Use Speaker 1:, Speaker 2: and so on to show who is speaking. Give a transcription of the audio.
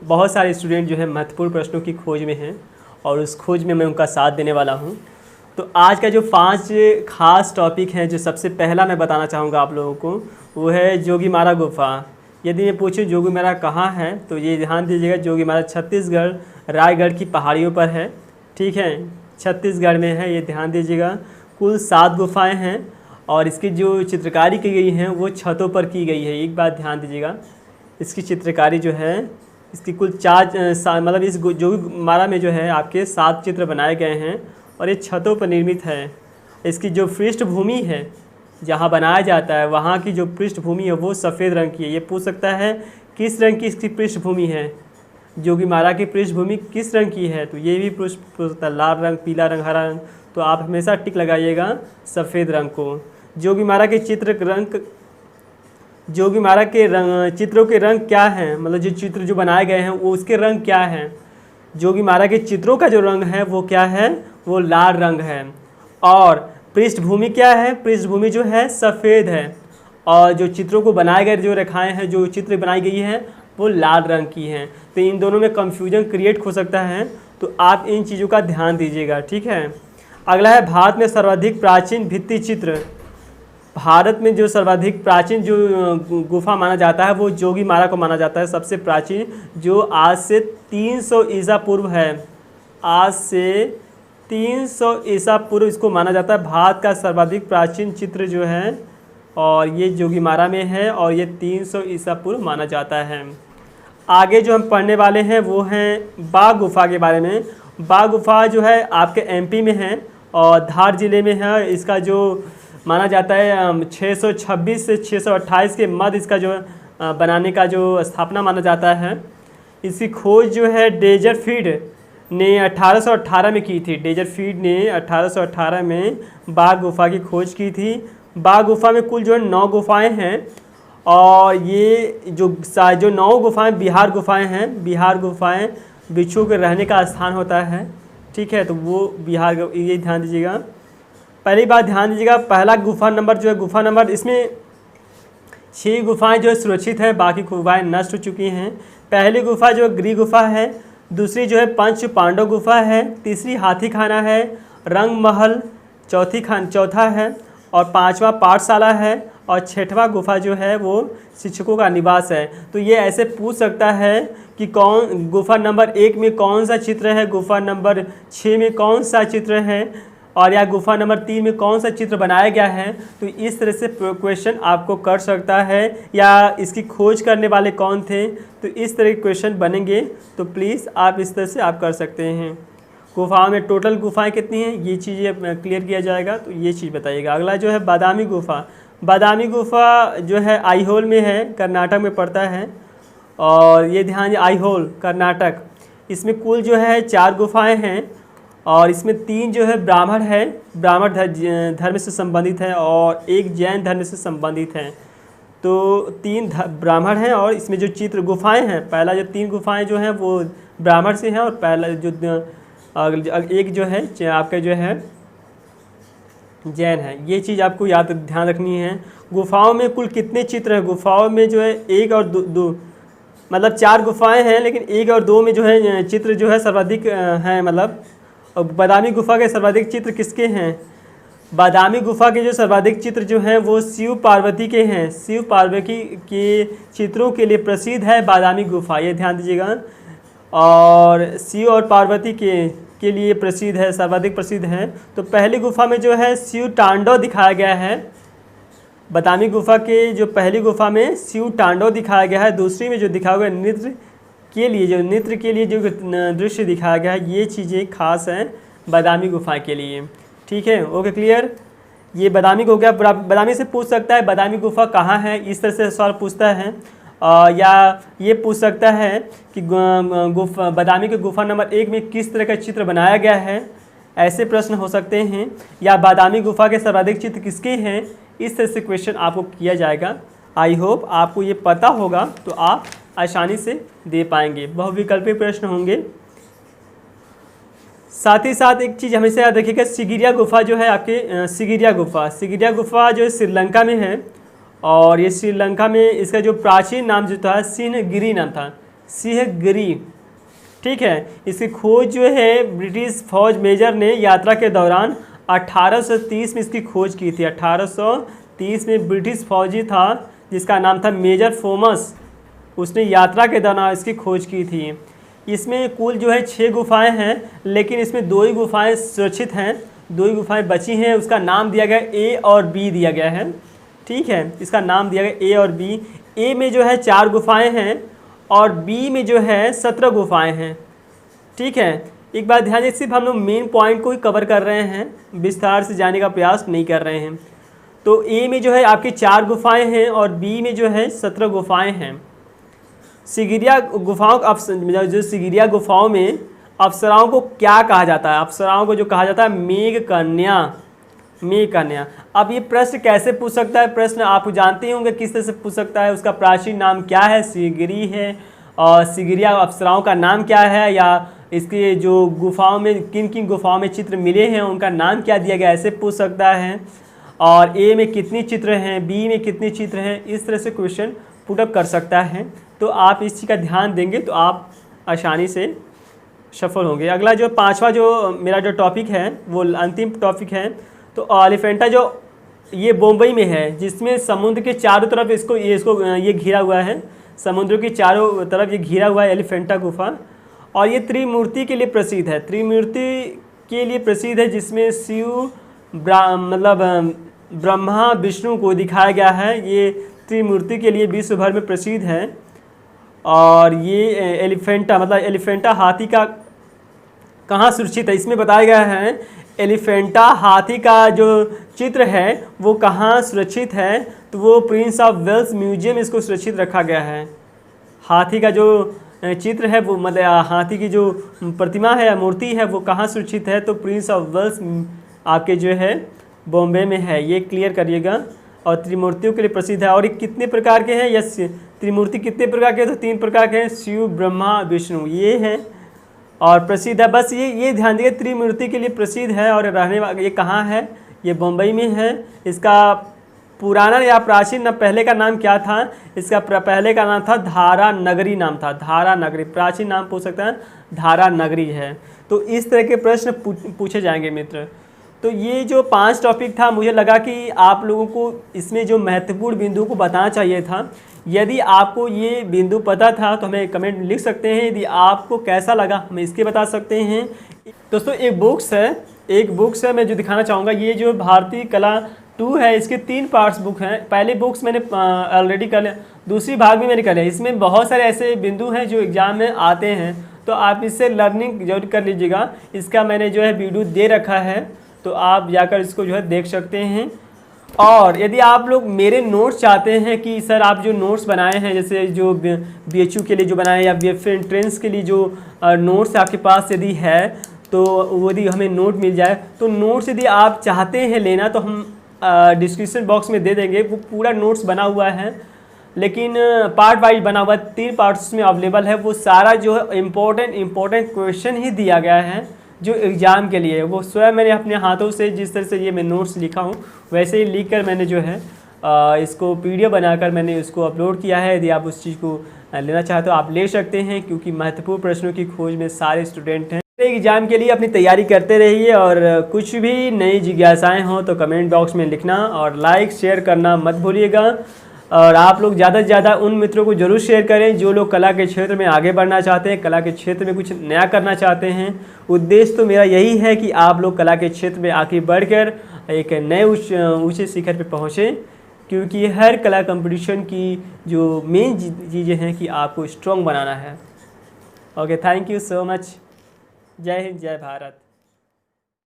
Speaker 1: बहुत सारे स्टूडेंट जो है महत्वपूर्ण प्रश्नों की खोज में हैं और उस खोज में मैं उनका साथ देने वाला हूं। तो आज का जो 5 खास टॉपिक हैं, जो सबसे पहला मैं बताना चाहूँगा आप लोगों को, वो है जोगीमारा गुफा। यदि मैं पूछूं जोगीमारा कहाँ है, तो ये ध्यान दीजिएगा, जोगीमारा छत्तीसगढ़ रायगढ़ की पहाड़ियों पर है। ठीक है, छत्तीसगढ़ में है, ये ध्यान दीजिएगा। कुल 7 गुफाएँ हैं और इसकी जो चित्रकारी की गई हैं वो छतों पर की गई है। एक बात ध्यान दीजिएगा, इसकी चित्रकारी जो है, इसकी कुल 4 मतलब इस जोगीमारा में जो है आपके 7 चित्र बनाए गए हैं और ये छतों पर निर्मित है। इसकी जो पृष्ठभूमि है, जहाँ बनाया जाता है वहाँ की जो पृष्ठभूमि है वो सफ़ेद रंग की है। ये पूछ सकता है किस रंग की इसकी पृष्ठभूमि है, जोगीमारा की पृष्ठभूमि किस रंग की है, तो ये भी पूछता है, लाल रंग, पीला रंग, हरा रंग। तो आप हमेशा टिक लगाइएगा सफ़ेद रंग को। जोगीमारा के चित्रों के रंग क्या हैं, मतलब जो चित्र जो बनाए गए हैं वो उसके रंग क्या हैं। जोगीमारा के चित्रों का जो रंग है वो क्या है, वो लाल रंग है। और पृष्ठभूमि क्या है, पृष्ठभूमि जो है सफ़ेद है। और जो चित्रों को बनाए गए, जो रेखाएं हैं, जो चित्र बनाई गई हैं वो लाल रंग की हैं। तो इन दोनों में कन्फ्यूजन क्रिएट हो सकता है, तो आप इन चीज़ों का ध्यान दीजिएगा। ठीक है, अगला है भारत में सर्वाधिक प्राचीन भित्ति चित्र। भारत में जो सर्वाधिक प्राचीन जो गुफा माना जाता है वो जोगीमारा को माना जाता है सबसे प्राचीन, जो आज से 300 ईसा पूर्व है। आज से 300 ईसा पूर्व इसको माना जाता है भारत का सर्वाधिक प्राचीन चित्र जो है, और ये जोगीमारा में है और ये 300 ईसा पूर्व माना जाता है। आगे जो हम पढ़ने वाले हैं वो हैं बाघ गुफा के बारे में। बाघ गुफा जो है आपके एमपी में है और धार जिले में है। इसका जो माना जाता है 626 से 628 के मध्य इसका जो बनाने का जो स्थापना माना जाता है। इसकी खोज जो है डेजरफील्ड ने 1818 में की थी। डेजरफील्ड ने 1818 में बाघ गुफा की खोज की थी। बाघ गुफा में कुल जो है 9 गुफाएँ हैं और ये जो 9 गुफाएँ बिहार गुफाएँ हैं। बिहार गुफाएँ बिच्छू के रहने का स्थान होता है। ठीक है, तो वो बिहार, ये ध्यान दीजिएगा। पहली बात ध्यान दीजिएगा, पहला गुफा नंबर जो है, गुफा नंबर, इसमें 6 गुफाएँ जो है सुरक्षित हैं, बाकी गुफाएँ नष्ट हो चुकी हैं। पहली गुफा जो गृह गुफा है, दूसरी जो है पंच पांडव गुफा है, तीसरी हाथी खाना है, रंग महल चौथा है और 5वां पाठशाला है और 6वां गुफा जो है वो शिक्षकों का निवास है। तो ये ऐसे पूछ सकता है कि कौन गुफा नंबर 1 में कौन सा चित्र है, गुफा नंबर 6 में कौन सा चित्र है, और या गुफा नंबर 3 में कौन सा चित्र बनाया गया है। तो इस तरह से क्वेश्चन आपको कर सकता है, या इसकी खोज करने वाले कौन थे, तो इस तरह के क्वेश्चन बनेंगे। तो प्लीज़ आप इस तरह से आप कर सकते हैं। गुफाओं में टोटल गुफाएं कितनी हैं, ये चीज़ें क्लियर किया जाएगा, तो ये चीज़ बताइएगा। अगला जो है बादामी गुफा। बादामी गुफा जो है आईहोल में है, कर्नाटक में पड़ता है। और ये ध्यान, आईहोल कर्नाटक, इसमें कुल जो है 4 गुफाएँ हैं और इसमें 3 जो है ब्राह्मण है, ब्राह्मण धर्म से संबंधित है और 1 जैन धर्म से संबंधित है। तो 3 ब्राह्मण हैं और इसमें जो चित्र गुफाएं हैं, पहला जो 3 गुफाएं जो हैं वो ब्राह्मण से हैं और पहला जो एक जो है आपका जो है जैन है। ये चीज़ आपको याद ध्यान रखनी है। गुफाओं में कुल कितने चित्र हैं, गुफाओं में जो है 1 और 2 मतलब 4 गुफाएँ हैं, लेकिन 1 और 2 में जो है चित्र जो है सर्वाधिक हैं। मतलब बादामी गुफा के सर्वाधिक चित्र किसके हैं, बादामी गुफा के जो सर्वाधिक चित्र जो हैं वो शिव पार्वती के हैं। शिव पार्वती के चित्रों के लिए प्रसिद्ध है बादामी गुफा, ये ध्यान दीजिएगा। और शिव और पार्वती के लिए प्रसिद्ध है, सर्वाधिक प्रसिद्ध है। तो पहली गुफा में जो है शिव तांडव दिखाया गया है। बादामी गुफा के जो पहली गुफा में शिव तांडव दिखाया गया है। दूसरी में जो दिखाया गया नृत्य के लिए जो दृश्य दिखाया गया है, ये चीज़ें खास हैं बादामी गुफा के लिए। ठीक है, ओके, क्लियर। ये बादामी को क्या, बादामी से पूछ सकता है बादामी गुफा कहाँ है, इस तरह से सवाल पूछता है। या ये पूछ सकता है कि बादामी के गुफा नंबर 1 में किस तरह का चित्र बनाया गया है, ऐसे प्रश्न हो सकते हैं। या बादामी गुफा के सर्वाधिक चित्र किसके हैं, इस तरह से क्वेश्चन आपको किया जाएगा। आई होप आपको ये पता होगा तो आप आसानी से दे पाएंगे। बहुविकल्पी प्रश्न होंगे। साथ ही साथ एक चीज़ हमेशा याद रखिएगा, सिगिरिया गुफा जो है आपके सिगिरिया गुफा जो है श्रीलंका में है। और ये श्रीलंका में इसका जो प्राचीन नाम जो था सिन्हगिरी नाम था। सिंहगिरी। ठीक है, इसकी खोज जो है ब्रिटिश फौज मेजर ने यात्रा के दौरान 1830 में इसकी खोज की थी। 1830 में ब्रिटिश फौजी था जिसका नाम था मेजर फोमस, उसने यात्रा के दौरान इसकी खोज की थी। इसमें कुल जो है 6 गुफाएं हैं, लेकिन इसमें 2 ही गुफाएं सुरक्षित हैं, 2 ही गुफाएं बची हैं। उसका नाम दिया गया ए और बी दिया गया है। ठीक है, इसका नाम दिया गया ए और बी। ए में जो है 4 गुफाएं हैं और बी में जो है 17 गुफाएं हैं। ठीक है, एक बात ध्यान दें, सिर्फ हम लोग मेन पॉइंट को ही कवर कर रहे हैं, विस्तार से जाने का प्रयास नहीं कर रहे हैं। तो ए में जो है आपकी 4 गुफाएं हैं और बी में जो है 17 गुफाएं हैं। सिगिरिया गुफाओं जो सिगिरिया गुफाओं में अप्सराओं को क्या कहा जाता है? अप्सराओं को जो कहा जाता है मेघ कन्या, मेघ कन्या। अब ये प्रश्न कैसे पूछ सकता है? प्रश्न आप जानते होंगे किस तरह से पूछ सकता है। उसका प्राचीन नाम क्या है? सिगिरी है। और सिगिरिया अप्सराओं का नाम क्या है, या इसके जो गुफाओं में किन किन गुफाओं में चित्र मिले हैं उनका नाम क्या दिया गया, ऐसे पूछ सकता है। और ए में कितनी चित्र हैं, बी में कितनी चित्र हैं, इस तरह से क्वेश्चन पुटअप कर सकता है। तो आप इस चीज़ का ध्यान देंगे तो आप आसानी से सफल होंगे। अगला जो 5वां जो मेरा जो टॉपिक है वो अंतिम टॉपिक है। तो एलिफेंटा जो ये बम्बई में है, जिसमें समुद्र के चारों तरफ ये घिरा हुआ है, समुद्र के चारों तरफ ये घिरा हुआ है एलिफेंटा गुफा। और ये त्रिमूर्ति के लिए प्रसिद्ध है, त्रिमूर्ति के लिए प्रसिद्ध है, जिसमें शिव ब्रह्मा विष्णु को दिखाया गया है। ये त्रिमूर्ति के लिए विश्व भर में प्रसिद्ध है। और ये एलिफेंटा हाथी का कहाँ सुरक्षित है, इसमें बताया गया है एलिफेंटा हाथी का जो चित्र है वो कहाँ सुरक्षित है। तो वो प्रिंस ऑफ वेल्स म्यूजियम इसको सुरक्षित रखा गया है। हाथी का जो चित्र है वो हाथी की जो प्रतिमा है या मूर्ति है वो कहाँ सुरक्षित है? तो प्रिंस ऑफ वेल्स आपके जो है बॉम्बे में है, ये क्लियर करिएगा। और त्रिमूर्तियों के लिए प्रसिद्ध है। और ये कितने प्रकार के हैं? यस, त्रिमूर्ति कितने प्रकार के? तो 3 प्रकार के हैं, शिव ब्रह्मा विष्णु, ये हैं और प्रसिद्ध है। बस ये ध्यान दीजिए, त्रिमूर्ति के लिए प्रसिद्ध है। और रहने वाला ये कहाँ है? ये बम्बई में है। इसका पुराना या प्राचीन नाम पहले का नाम क्या था? इसका पहले का नाम था धारा नगरी नाम था, धारा नगरी। प्राचीन नाम पूछ सकता है, धारा नगरी है। तो इस तरह के प्रश्न पूछे जाएंगे मित्र। तो ये जो 5 टॉपिक था, मुझे लगा कि आप लोगों को इसमें जो महत्वपूर्ण बिंदु को बताना चाहिए था। यदि आपको ये बिंदु पता था तो हमें कमेंट में लिख सकते हैं। यदि आपको कैसा लगा हमें इसके बता सकते हैं। दोस्तों एक बुक्स है मैं जो दिखाना चाहूँगा, ये जो भारतीय कला 2 है, इसके 3 पार्ट्स बुक हैं। पहले बुक्स मैंने ऑलरेडी कर लिया, दूसरी भाग भी मैंने कर लिया। इसमें बहुत सारे ऐसे बिंदु हैं जो एग्ज़ाम में आते हैं, तो आप इससे लर्निंग जरूर कर लीजिएगा। इसका मैंने जो है वीडियो दे रखा है, तो आप जाकर इसको जो है देख सकते हैं। और यदि आप लोग मेरे नोट्स चाहते हैं कि सर आप जो नोट्स बनाए हैं, जैसे जो BHU के लिए जो बनाए या BF एंट्रेंस के लिए जो नोट्स आपके पास यदि है, तो यदि हमें नोट मिल जाए, तो नोट्स यदि आप चाहते हैं लेना तो हम डिस्क्रिप्शन बॉक्स में दे देंगे। वो पूरा नोट्स बना हुआ है, लेकिन पार्ट वाइज बना हुआ, 3 पार्ट्स में अवेलेबल है। वो सारा जो है इम्पोर्टेंट क्वेश्चन ही दिया गया है जो एग्ज़ाम के लिए। वो स्वयं मैंने अपने हाथों से, जिस तरह से ये मैं नोट्स लिखा हूँ वैसे ही लिख कर मैंने जो है इसको PDF बनाकर मैंने उसको अपलोड किया है। यदि आप उस चीज़ को लेना चाहते हो आप ले सकते हैं, क्योंकि महत्वपूर्ण प्रश्नों की खोज में सारे स्टूडेंट हैं। एग्ज़ाम के लिए अपनी तैयारी करते रहिए, और कुछ भी नई जिज्ञासाएँ हों तो कमेंट बॉक्स में लिखना, और लाइक शेयर करना मत भूलिएगा। और आप लोग ज़्यादा से ज़्यादा उन मित्रों को जरूर शेयर करें जो लोग कला के क्षेत्र में आगे बढ़ना चाहते हैं, कला के क्षेत्र में कुछ नया करना चाहते हैं। उद्देश्य तो मेरा यही है कि आप लोग कला के क्षेत्र में आगे बढ़कर एक नए ऊंचे शिखर पे पहुँचें, क्योंकि हर कला कंपटीशन की जो मेन चीज़ें हैं कि आपको स्ट्रॉन्ग बनाना है। Okay, thank you so much. जय हिंद, जय भारत।